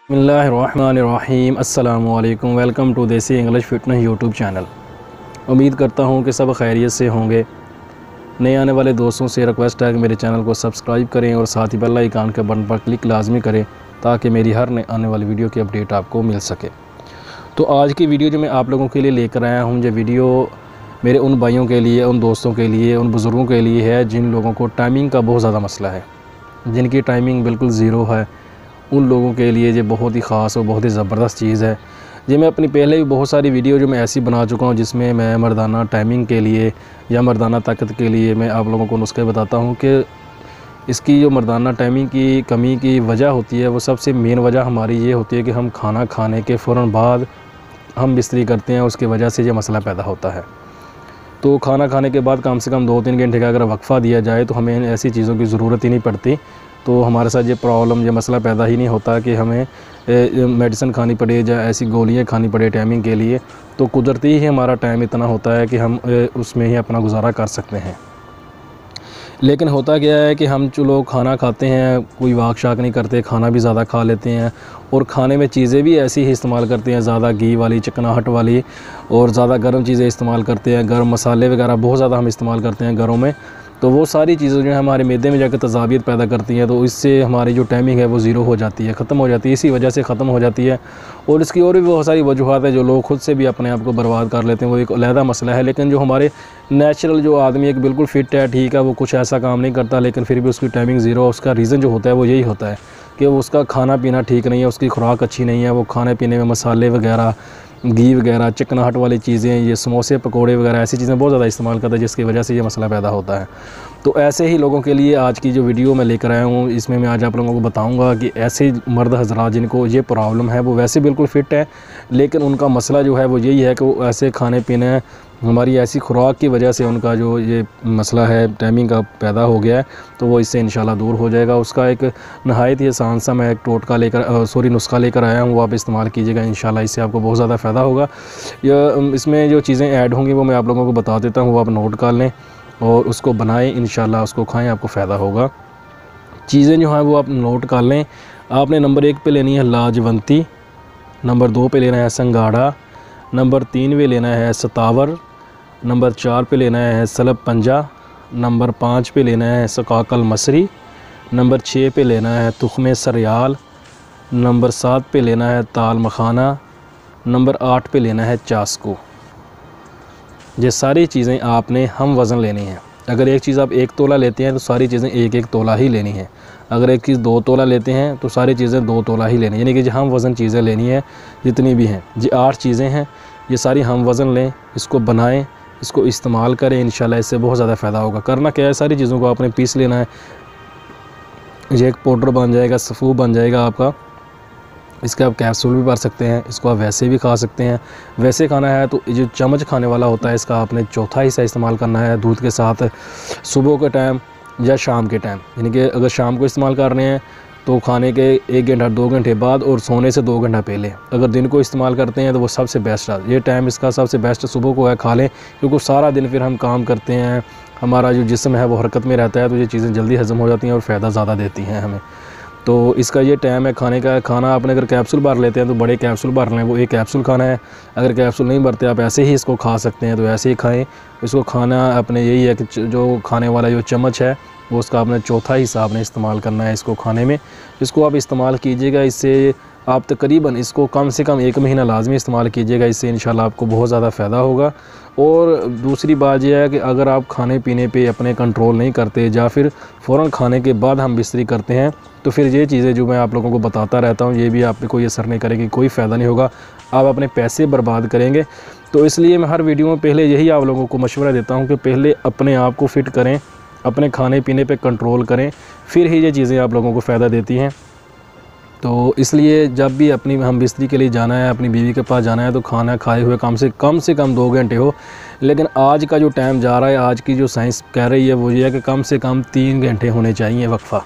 बिस्मिल्लाहिर्रहमानिर्रहीम अस्सलामुअलैकुम। Welcome to देसी इंग्लिश फिटनेस यूट्यूब चैनल। उम्मीद करता हूँ कि सब खैरियत से होंगे। नए आने वाले दोस्तों से रिक्वेस्ट है कि मेरे चैनल को सब्सक्राइब करें और साथ ही बेल आइकन के बटन पर क्लिक लाजमी करें ताकि मेरी हर नए आने वाली वीडियो की अपडेट आपको मिल सके। तो आज की वीडियो जो मैं आप लोगों के लिए लेकर आया हूँ, ये वीडियो मेरे उन भाइयों के लिए, उन दोस्तों के लिए, उन बुज़ुर्गों के लिए है जिन लोगों को टाइमिंग का बहुत ज़्यादा मसला है, जिनकी टाइमिंग बिल्कुल ज़ीरो है। उन लोगों के लिए ये बहुत ही ख़ास और बहुत ही ज़बरदस्त चीज़ है। ये मैं अपनी पहले भी बहुत सारी वीडियो जो मैं ऐसी बना चुका हूँ जिसमें मैं मर्दाना टाइमिंग के लिए या मर्दाना ताकत के लिए मैं आप लोगों को नुस्खे बताता हूँ कि इसकी जो मर्दाना टाइमिंग की कमी की वजह होती है, वो सबसे मेन वजह हमारी ये होती है कि हम खाना खाने के फ़ौरन बाद हम बिस्तरी करते हैं, उसकी वजह से ये मसला पैदा होता है। तो खाना खाने के बाद कम से कम 2-3 घंटे का अगर वक्फ़ा दिया जाए तो हमें ऐसी चीज़ों की ज़रूरत ही नहीं पड़ती। तो हमारे साथ ये प्रॉब्लम, ये मसला पैदा ही नहीं होता कि हमें मेडिसिन खानी पड़े या ऐसी गोलियां खानी पड़े टाइमिंग के लिए। तो कुदरती ही हमारा टाइम इतना होता है कि हम उसमें ही अपना गुजारा कर सकते हैं। लेकिन होता क्या है कि हम जो लोग खाना खाते हैं, कोई वाक शाक नहीं करते, खाना भी ज़्यादा खा लेते हैं और खाने में चीज़ें भी ऐसी ही इस्तेमाल करते हैं, ज़्यादा घी वाली, चिकनाहट वाली, और ज़्यादा गर्म चीज़ें इस्तेमाल करते हैं, गर्म मसाले वगैरह बहुत ज़्यादा हम इस्तेमाल करते हैं घरों में। तो वो सारी चीज़ें जो है हमारे मैदे में जाकर तज़ाबियत पैदा करती हैं, तो इससे हमारी जो टाइमिंग है वो ज़ीरो हो जाती है, ख़त्म हो जाती है, इसी वजह से ख़त्म हो जाती है। और इसकी और भी बहुत सारी वजूहत है जो लोग खुद से भी अपने आप को बर्बाद कर लेते हैं, वो एक अलहदा मसला है। लेकिन जो हमारे नेचुरल जो आदमी एक बिल्कुल फ़िट है, ठीक है, वो कुछ ऐसा काम नहीं करता लेकिन फिर भी उसकी टाइमिंग ज़ीरो, उसका रीज़न जो होता है वो यही होता है कि उसका खाना पीना ठीक नहीं है, उसकी खुराक अच्छी नहीं है, वो खाने पीने में मसाले वगैरह, घी वगैरह, चिकनाहट वाली चीज़ें, ये समोसे पकोड़े वगैरह ऐसी चीज़ें बहुत ज़्यादा इस्तेमाल करता है, जिसकी वजह से ये मसला पैदा होता है। तो ऐसे ही लोगों के लिए आज की जो वीडियो मैं लेकर आया हूँ, इसमें मैं आज आप लोगों को बताऊंगा कि ऐसे मर्द हज़रात जिनको ये प्रॉब्लम है, वो वैसे बिल्कुल फ़िट है लेकिन उनका मसला जो है वो यही है कि वो ऐसे खाने पीने, हमारी ऐसी खुराक की वजह से उनका जो ये मसला है टाइमिंग का पैदा हो गया है। तो वो इससे इंशाल्लाह दूर हो जाएगा। उसका एक नहायत ही आसान सा मैं एक टोटका लेकर नुस्खा लेकर आया हूँ, वो आप इस्तेमाल कीजिएगा, इंशाल्लाह इससे आपको बहुत ज़्यादा फ़ायदा होगा। इसमें जो चीज़ें ऐड होंगी वो मैं आप लोगों को बता देता हूँ, वो आप नोट कर लें और उसको बनाएं, इंशाल्लाह उसको खाएं, आपको फ़ायदा होगा। चीज़ें जो हैं वो आप नोट कर लें। आपने नंबर 1 पे लेनी है लाजवंती, नंबर 2 पे लेना है संगाड़ा, नंबर 3 पे लेना है सतावर, नंबर 4 पे लेना है सलब पंजा, नंबर 5 पे लेना है सकाकल मसरी, नंबर 6 पे लेना है तुख्मे सरयाल, नंबर 7 पे लेना है ताल मखाना, नंबर 8 पे लेना है चास्को। ये सारी चीज़ें आपने हम वज़न लेनी है। अगर एक चीज़ आप 1 तोला लेते हैं तो सारी चीज़ें 1-1 तोला ही लेनी है। अगर एक चीज़ 2 तोला लेते हैं तो सारी चीज़ें 2 तोला ही लेनी है, यानी कि जो हम वज़न चीज़ें लेनी है जितनी भी हैं, ये 8 चीज़ें हैं, ये सारी हम वज़न लें, इसको बनाएं, इसको इस्तेमाल करें, इंशाल्लाह इससे बहुत ज़्यादा फ़ायदा होगा। करना क्या है, सारी चीज़ों को आपने पीस लेना है, ये एक पाउडर बन जाएगा, सफ़ू बन जाएगा आपका। इसके आप कैप्सूल भी भर सकते हैं, इसको आप वैसे भी खा सकते हैं। वैसे खाना है तो जो चम्मच खाने वाला होता है इसका आपने चौथा हिस्सा इस्तेमाल करना है दूध के साथ, सुबह के टाइम या शाम के टाइम। यानी कि अगर शाम को इस्तेमाल कर रहे हैं तो खाने के 1 घंटा 2 घंटे बाद और सोने से 2 घंटा पहले। अगर दिन को इस्तेमाल करते हैं तो वो सबसे बेस्ट है, ये टाइम इसका सबसे बेस्ट सुबह को है, खा लें, क्योंकि सारा दिन फिर हम काम करते हैं, हमारा जो जिस्म है वो हरकत में रहता है, तो ये चीज़ें जल्दी हज़म हो जाती हैं और फ़ायदा ज़्यादा देती हैं हमें। तो इसका ये टाइम है खाने का। खाना आपने अगर कैप्सूल भर लेते हैं तो बड़े कैप्सूल भर लें, वो 1 कैप्सूल खाना है। अगर कैप्सूल नहीं भरते आप ऐसे ही इसको खा सकते हैं, तो ऐसे ही खाएं। इसको खाना अपने यही है कि जो खाने वाला जो चम्मच है वो उसका आपने चौथा हिस्सा आपने इस्तेमाल करना है इसको खाने में। इसको आप इस्तेमाल कीजिएगा, इससे आप तकरीबन इसको कम से कम 1 महीना लाजमी इस्तेमाल कीजिएगा, इससे इंशाल्लाह आपको बहुत ज़्यादा फ़ायदा होगा। और दूसरी बात यह है कि अगर आप खाने पीने पे अपने कंट्रोल नहीं करते या फिर फ़ौरन खाने के बाद हम बिस्तरी करते हैं, तो फिर ये चीज़ें जो मैं आप लोगों को बताता रहता हूँ ये भी आप पे कोई असर नहीं करेगी, कोई फ़ायदा नहीं होगा, आप अपने पैसे बर्बाद करेंगे। तो इसलिए मैं हर वीडियो में पहले यही आप लोगों को मशवरा देता हूँ कि पहले अपने आप को फ़िट करें, अपने खाने पीने पे कंट्रोल करें, फिर ही ये चीज़ें आप लोगों को फ़ायदा देती हैं। तो इसलिए जब भी अपनी हम बिस्तरी के लिए जाना है, अपनी बीवी के पास जाना है, तो खाना खाए हुए कम से कम 2 घंटे हो। लेकिन आज का जो टाइम जा रहा है, आज की जो साइंस कह रही है वो ये है कि कम से कम 3 घंटे होने चाहिए वक्फ़ा।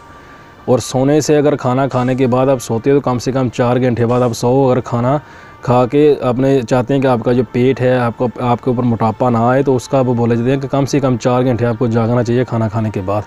और सोने से, अगर खाना खाने के बाद आप सोते हो तो कम से कम 4 घंटे बाद आप सो। अगर खाना खा के अपने चाहते हैं कि आपका जो पेट है, आपके ऊपर मोटापा ना आए, तो उसका वो बोले जाते हैं कि कम से कम 4 घंटे आपको जागना चाहिए खाना खाने के बाद।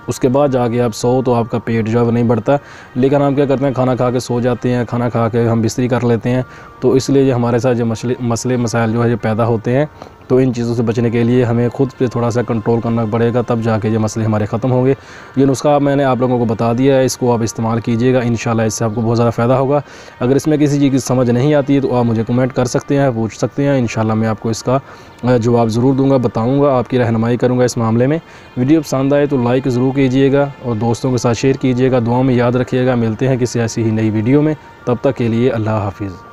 उसके बाद जाके आप सो तो आपका पेट जो है वो नहीं बढ़ता। लेकिन हम क्या करते हैं, खाना खा के सो जाते हैं, खाना खा के हम बिस्तरी कर लेते हैं। तो इसलिए ये हमारे साथ जो मसले मसाइल जो है ये पैदा होते हैं। तो इन चीज़ों से बचने के लिए हमें खुद पे थोड़ा सा कंट्रोल करना पड़ेगा, तब जाके ये मसले हमारे ख़त्म होंगे। ये नुस्खा मैंने आप लोगों को बता दिया है, इसको आप इस्तेमाल कीजिएगा, इंशाल्लाह इससे आपको बहुत ज़्यादा फ़ायदा होगा। अगर इसमें किसी चीज़ की समझ नहीं आती है तो आप मुझे कमेंट कर सकते हैं, पूछ सकते हैं। इंशाल्लाह मैं आपको इसका जवाब ज़रूर दूँगा, बताऊँगा, आपकी रहनुमाई करूँगा इस मामले में। वीडियो पसंद आए तो लाइक ज़रूर कीजिएगा और दोस्तों के साथ शेयर कीजिएगा। दुआ में याद रखिएगा। मिलते हैं किसी ऐसी ही नई वीडियो में, तब तक के लिए अल्लाह हाफ़िज़।